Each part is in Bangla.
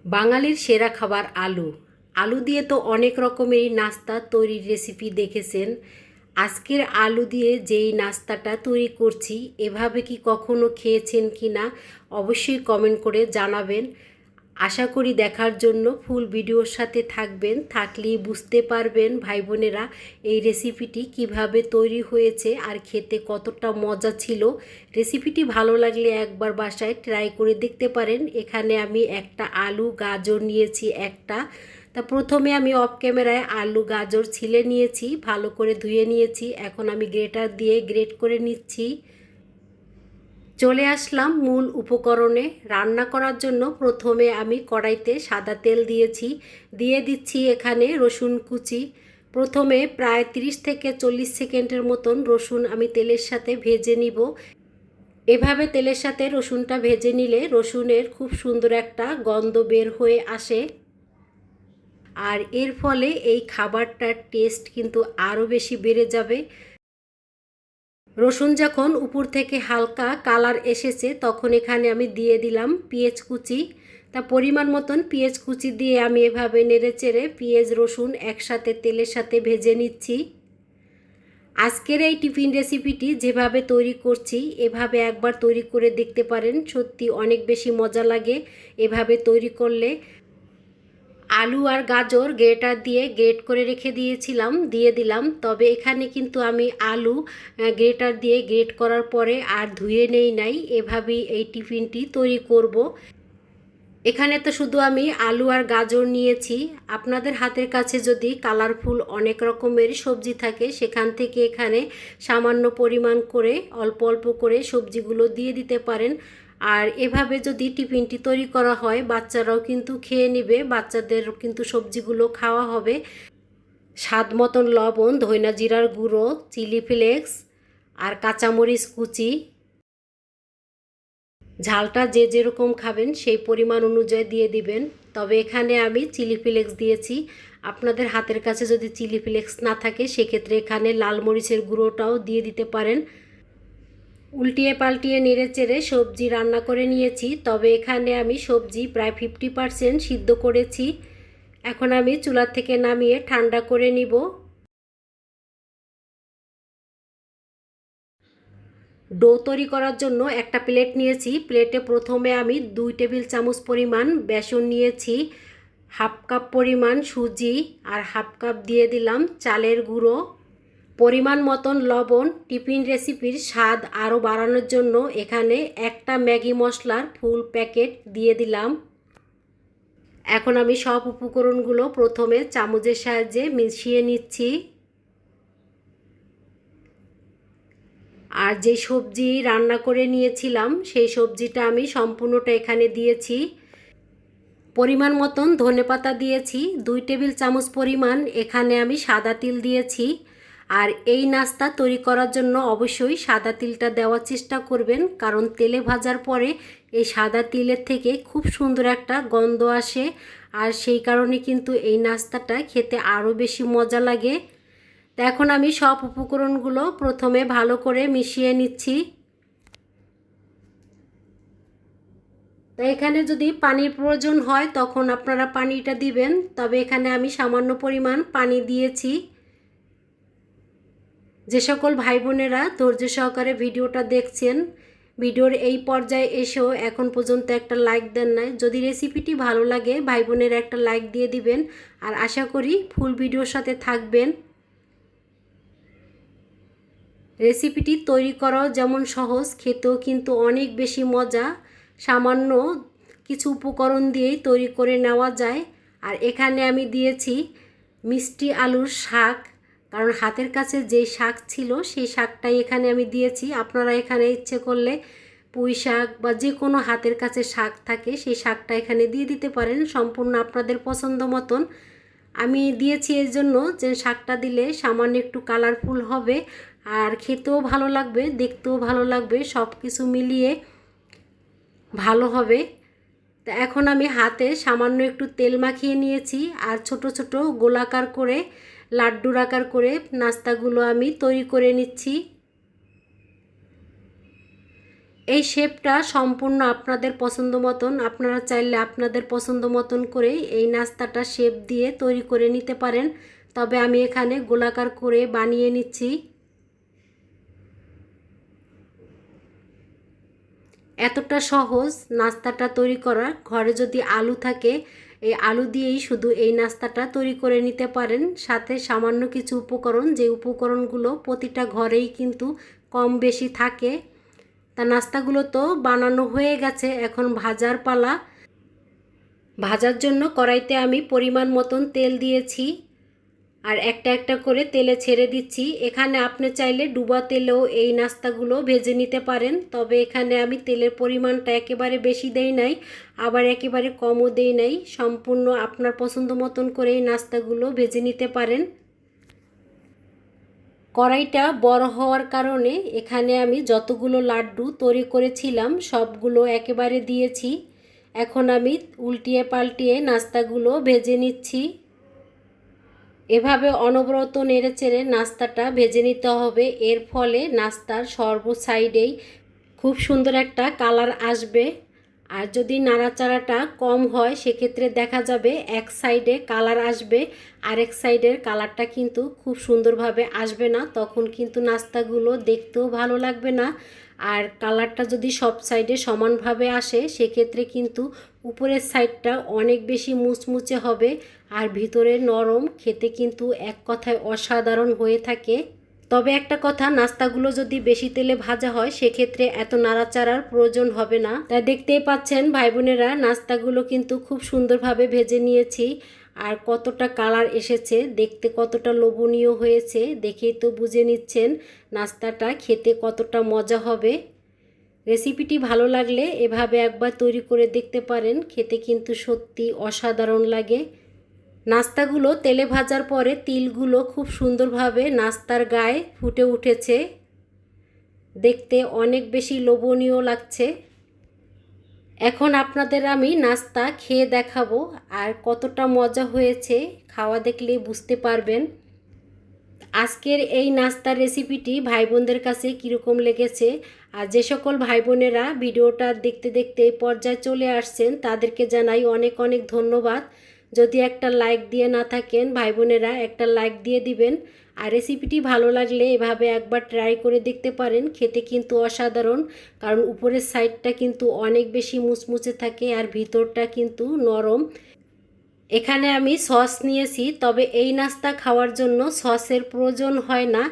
বাঙালির সেরা খাবার আলু। আলু দিয়ে তো অনেক রকমেরই নাস্তা তৈরির রেসিপি দেখেছেন। আজকের আলু দিয়ে যেই নাস্তাটা তৈরি করছি, এভাবে কি কখনো খেয়েছেন কি না অবশ্যই কমেন্ট করে জানাবেন। আশা করি দেখার জন্য ফুল ভিডিওর সাথে থাকবেন, থাকলেই বুঝতে পারবেন ভাই বোনেরা এই রেসিপিটি কিভাবে তৈরি হয়েছে আর খেতে কতটা মজা ছিল। রেসিপিটি ভালো লাগলে একবার বাসায় ট্রাই করে দেখতে পারেন। এখানে আমি একটা আলু গাজর নিয়েছি তা প্রথমে আমি অফ ক্যামেরায় আলু গাজর ছিলে নিয়েছি, ভালো করে ধুয়ে নিয়েছি। এখন আমি গ্রেটার দিয়ে গ্রেট করে নিচ্ছি। চলে আসলাম মূল উপকরণে। রান্না করার জন্য প্রথমে আমি কড়াইতে সাদা তেল দিয়ে দিচ্ছি এখানে রসুন কুচি। প্রথমে প্রায় 30 থেকে 40 সেকেন্ডের মতন রসুন আমি তেলের সাথে ভেজে নিব। এভাবে তেলের সাথে রসুনটা ভেজে নিলে রসুনের খুব সুন্দর একটা গন্ধ বের হয়ে আসে, আর এর ফলে এই খাবারটার টেস্ট কিন্তু আরও বেশি বেড়ে যাবে। রসুন যখন উপর থেকে হালকা কালার এসেছে তখন এখানে আমি দিয়ে দিলাম পেঁয়াজ কুচি। তা পরিমাণ মতন পেঁয়াজ কুচি দিয়ে আমি এভাবে নেড়েচেড়ে পেঁয়াজ রসুন একসাথে তেলের সাথে ভেজে নিচ্ছি। আজকের এই টিফিন রেসিপিটি যেভাবে তৈরি করছি এভাবে একবার তৈরি করে দেখতে পারেন, সত্যি অনেক বেশি মজা লাগে এভাবে তৈরি করলে। আলু আর গাজর গ্রেটার দিয়ে গ্রেট করে রেখে দিয়ে দিলাম। তবে এখানে কিন্তু আমি আলু গ্রেটার দিয়ে গ্রেট করার পরে আর ধুয়ে নেই নাই, এভাবেই এই টিফিনটি তৈরি করব। এখানে তো শুধু আমি আলু আর গাজর নিয়েছি। আপনাদের হাতের কাছে যদি কালারফুল অনেক রকমের সবজি থাকে সেখান থেকে এখানে সামান্য পরিমাণ করে অল্প অল্প করে সবজিগুলো দিয়ে দিতে পারেন। আর এভাবে যদি টিফিনটি তৈরি করা হয় বাচ্চারাও কিন্তু খেয়ে নেবে, বাচ্চাদের কিন্তু সবজিগুলো খাওয়া হবে। স্বাদ মতন লবণ, ধইনা জিরার গুঁড়ো, চিলি ফ্লেক্স আর কাঁচামরিচ কুচি। ঝালটা যে যেরকম খাবেন সেই পরিমাণ অনুযায়ী দিয়ে দিবেন। তবে এখানে আমি চিলি ফ্লেক্স দিয়েছি। আপনাদের হাতের কাছে যদি চিলি ফ্লেক্স না থাকে সেক্ষেত্রে এখানে লাল মরিচের গুঁড়োটাও দিয়ে দিতে পারেন। উল্টিয়ে পাল্টিয়ে নেড়ে চেড়ে সবজি রান্না করে নিয়েছি। তবে এখানে আমি সবজি প্রায় 50% সিদ্ধ করেছি। এখন আমি চুলা থেকে নামিয়ে ঠান্ডা করে নিব। ডো তৈরি করার জন্য একটা প্লেট নিয়েছি। প্লেটে প্রথমে আমি 2 টেবিল চামচ পরিমাণ বেসন নিয়েছি, হাফ কাপ পরিমাণ সুজি আর হাফ কাপ দিয়ে দিলাম চালের গুঁড়ো, পরিমাণ মতন লবণ। টিফিন রেসিপির স্বাদ আরও বাড়ানোর জন্য এখানে একটা ম্যাগি মশলার ফুল প্যাকেট দিয়ে দিলাম। এখন আমি সব উপকরণগুলো প্রথমে চামচের সাহায্যে মিশিয়ে নিচ্ছি। আর যে সবজি রান্না করে নিয়েছিলাম সেই সবজিটা আমি সম্পূর্ণটা এখানে দিয়েছি। পরিমাণ মতন ধনেপাতা দিয়েছি, 2 টেবিল চামচ পরিমাণ এখানে আমি সাদা তিল দিয়েছি। আর এই নাস্তা তৈরি করার জন্য অবশ্যই সাদা তিলটা দেওয়ার চেষ্টা করবেন, কারণ তেলে ভাজার পরে এই সাদা তিলের থেকে খুব সুন্দর একটা গন্ধ আসে, আর সেই কারণে কিন্তু এই নাস্তাটা খেতে আরও বেশি মজা লাগে। তো এখন আমি সব উপকরণগুলো প্রথমে ভালো করে মিশিয়ে নিচ্ছি। তো এখানে যদি পানির প্রয়োজন হয় তখন আপনারা পানিটা দিবেন, তবে এখানে আমি সামান্য পরিমাণ পানি দিয়েছি। যে সকল ভাই বোনেরা ধৈর্য সহকারে ভিডিওটা দেখছেন, ভিডিওর এই পর্যায়ে এসেও এখন পর্যন্ত একটা লাইক দেন নাই, যদি রেসিপিটি ভালো লাগে ভাই বোনেরা একটা লাইক দিয়ে দিবেন। আর আশা করি ফুল ভিডিওর সাথে থাকবেন। রেসিপিটি তৈরি করাও যেমন সহজ, খেতেও কিন্তু অনেক বেশি মজা। সামান্য কিছু উপকরণ দিয়েই তৈরি করে নেওয়া যায়। আর এখানে আমি দিয়েছি মিষ্টি আলুর শাক, কারণ হাতের কাছে যেই শাক ছিল সেই শাকটাই এখানে আমি দিয়েছি। আপনারা এখানে ইচ্ছে করলে পুঁই শাক বা যে কোনো হাতের কাছে শাক থাকে সেই শাকটা এখানে দিয়ে দিতে পারেন, সম্পূর্ণ আপনাদের পছন্দ মতন। আমি দিয়েছি এর জন্য যে শাকটা দিলে সামান্য একটু কালারফুল হবে আর খেতেও ভালো লাগবে, দেখতেও ভালো লাগবে, সব কিছু মিলিয়ে ভালো হবে। তো এখন আমি হাতে সামান্য একটু তেল মাখিয়ে নিয়েছি আর ছোট ছোট গোলাকার করে লাড্ডুর আকার করে নাস্তাগুলো আমি তৈরি করে নিচ্ছি। এই শেপটা সম্পূর্ণ আপনাদের পছন্দ মতন, আপনারা চাইলে আপনাদের পছন্দ মতন করে এই নাস্তাটা শেপ দিয়ে তৈরি করে নিতে পারেন। তবে আমি এখানে গোলাকার করে বানিয়ে নিচ্ছি। এতটা সহজ নাস্তাটা তৈরি করা। ঘরে যদি আলু থাকে, এই আলু দিয়েই শুধু এই নাস্তাটা তৈরি করে নিতে পারেন। সাথে সামান্য কিছু উপকরণ, যে উপকরণগুলো প্রতিটা ঘরেই কিন্তু কম বেশি থাকে। তা নাস্তাগুলো তো বানানো হয়ে গেছে, এখন ভাজার পালা। ভাজার জন্য কড়াইতে আমি পরিমাণ মতন তেল দিয়েছি আর একটা একটা করে তেলে ছেড়ে দিচ্ছি। এখানে আপনি চাইলে ডুবা তেলেও এই নাস্তাগুলো ভেজে নিতে পারেন, তবে এখানে আমি তেলের পরিমাণটা একেবারে বেশি দেই নাই, আবার একেবারে কমও দেই নাই। সম্পূর্ণ আপনার পছন্দ মতন করে এই নাস্তাগুলো ভেজে নিতে পারেন। কড়াইটা বড় হওয়ার কারণে এখানে আমি যতগুলো লাড্ডু তৈরি করেছিলাম সবগুলো একেবারে দিয়েছি। এখন আমি উল্টিয়ে পাল্টিয়ে নাস্তাগুলো ভেজে নিচ্ছি। এভাবে অনবরত নেড়েচেড়ে নাস্তাটা ভেজে নিতে হবে। এর ফলে নাস্তার সর্ব সাইডেই খুব সুন্দর একটা কালার আসবে। আর যদি নাড়াচাড়াটা কম হয় সেক্ষেত্রে দেখা যাবে এক সাইডে কালার আসবে, আরেক সাইডের কালারটা কিন্তু খুব সুন্দরভাবে আসবে না। তখন কিন্তু নাস্তাগুলো দেখতেও ভালো লাগবে না। আর কালারটা যদি সব সাইডে সমানভাবে আসে সেক্ষেত্রে কিন্তু উপরের সাইডটা অনেক বেশি মুচমুচে হবে আর ভিতরে নরম, খেতে কিন্তু এক কথায় অসাধারণ হয়ে থাকে। তবে একটা কথা, নাস্তাগুলো যদি বেশি তেলে ভাজা হয় সেক্ষেত্রে এত নাড়াচাড়ার প্রয়োজন হবে না। তাই দেখতেই পাচ্ছেন ভাই বোনেরা, নাস্তাগুলো কিন্তু খুব সুন্দরভাবে ভেজে নিয়েছি। আর কতটা কালার এসেছে, দেখতে কতটা লোভনীয় হয়েছে, দেখেই তো বুঝে নিচ্ছেন নাস্তাটা খেতে কতটা মজা হবে। রেসিপিটি ভালো লাগলে এভাবে একবার তৈরি করে দেখতে পারেন, খেতে কিন্তু সত্যি অসাধারণ লাগে। নাস্তাগুলো তেলে ভাজার পরে তিলগুলো খুব সুন্দরভাবে নাস্তার গায়ে ফুটে উঠেছে, দেখতে অনেক বেশি লোভনীয় লাগছে। এখন আপনাদের আমি নাস্তা খেয়ে দেখাবো আর কতটা মজা হয়েছে খাওয়া দেখলেই বুঝতে পারবেন। আজকের এই নাস্তার রেসিপিটি ভাই বোনদের কাছে কীরকম লেগেছে, আর যে সকল ভাই বোনেরা ভিডিওটা দেখতে দেখতে এই পর্যায়ে চলে আসছেন তাদেরকে জানাই অনেক অনেক ধন্যবাদ। যদি একটা লাইক দিয়ে না থাকেন ভাই বোনেরা, একটা লাইক দিয়ে দিবেন। আর রেসিপিটি ভালো লাগলে এভাবে একবার ট্রাই করে দেখতে পারেন, খেতে কিন্তু অসাধারণ। কারণ উপরের সাইডটা কিন্তু অনেক বেশি মুচমুচে থাকে আর ভিতরটা কিন্তু নরম। এখানে আমি সস নিয়েছি, তবে এই নাস্তা খাওয়ার জন্য সসের প্রয়োজন হয় না।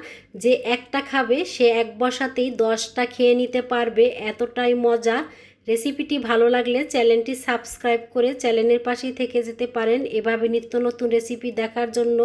যে একটা খাবে সে এক বসাতেই 10টা খেয়ে নিতে পারবে, এতটাই মজা। রেসিপিটি ভালো লাগলে চ্যানেলটি সাবস্ক্রাইব করে চ্যানেলের পাশেই থেকে যেতে পারেন এভাবে নিত্য নতুন রেসিপি দেখার জন্য।